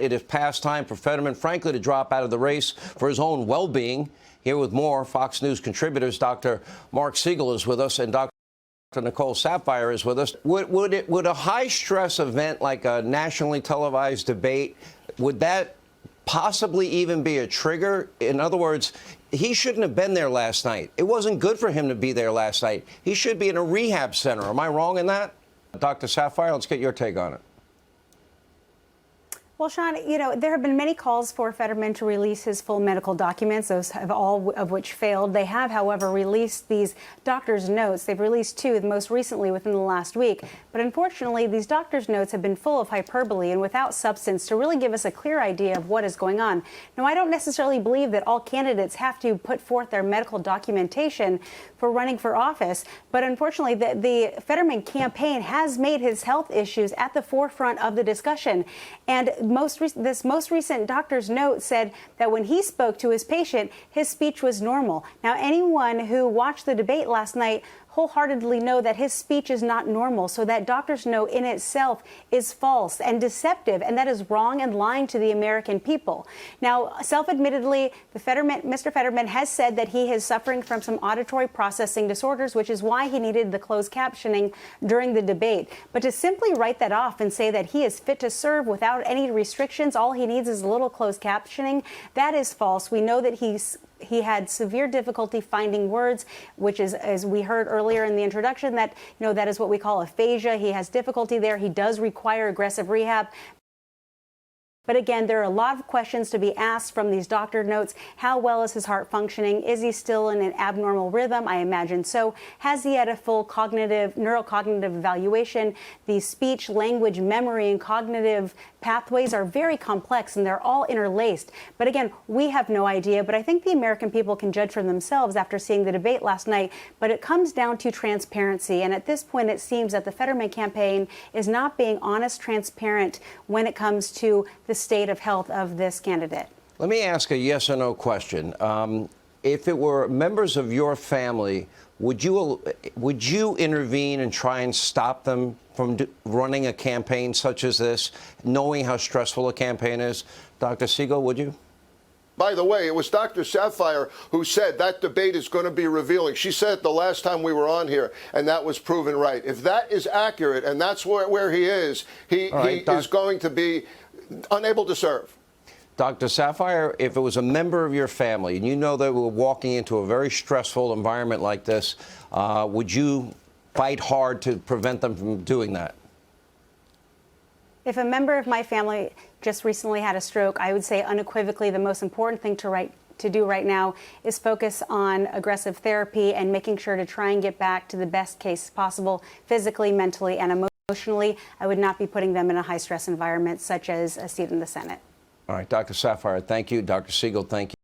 It is past time for Fetterman, frankly, to drop out of the race for his own well-being. Here with more, Fox News contributors, Dr. Mark Siegel is with us, and Dr. Nicole Saphier is with us. Would a high-stress event like a nationally televised debate, would that possibly even be a trigger? In other words, he shouldn't have been there last night. It wasn't good for him to be there last night. He should be in a rehab center. Am I wrong in that? Dr. Saphier, let's get your take on it. Well, Sean, you know, there have been many calls for Fetterman to release his full medical documents, those have all of which failed. They have, however, released these doctor's notes. They've released two, most recently within the last week. But unfortunately, these doctor's notes have been full of hyperbole and without substance to really give us a clear idea of what is going on. Now, I don't necessarily believe that all candidates have to put forth their medical documentation for running for office. But unfortunately, the Fetterman campaign has made his health issues at the forefront of the discussion. And this most recent doctor's note said that when he spoke to his patient, his speech was normal. Now, anyone who watched the debate last night wholeheartedly know that his speech is not normal. So that doctor's note in itself is false and deceptive, and that is wrong and lying to the American people. Now, self-admittedly, Mr. Fetterman has said that he is suffering from some auditory processing disorders, which is why he needed the closed captioning during the debate. But to simply write that off and say that he is fit to serve without any restrictions, all he needs is a little closed captioning, that is false. We know that he had severe difficulty finding words, which is, as we heard earlier in the introduction, that, you know, that is what we call aphasia. He has difficulty there. He does require aggressive rehab. But again, there are a lot of questions to be asked from these doctor notes. How well is his heart functioning? Is he still in an abnormal rhythm? I imagine so. Has he had a full neurocognitive evaluation? The speech, language, memory, and cognitive pathways are very complex, and they're all interlaced. But again, we have no idea. But I think the American people can judge for themselves after seeing the debate last night. But it comes down to transparency. And at this point, it seems that the Fetterman campaign is not being honest, transparent when it comes to the state of health of this candidate. Let me ask a yes or no question. If it were members of your family, would you intervene and try and stop them from running a campaign such as this, knowing how stressful a campaign is? Dr. Siegel, would you? By the way, it was Dr. Saphier who said that debate is going to be revealing. She said it the last time we were on here, and that was proven right. If that is accurate, and that's where he is, he is going to be unable to serve. Dr. Saphier, if it was a member of your family and you know they were walking into a very stressful environment like this, would you fight hard to prevent them from doing that? If a member of my family just recently had a stroke, I would say unequivocally the most important thing to do right now is focus on aggressive therapy and making sure to try and get back to the best case possible physically, mentally, and emotionally. I would not be putting them in a high-stress environment such as a seat in the Senate. All right, Dr. Saphier, thank you. Dr. Siegel, thank you.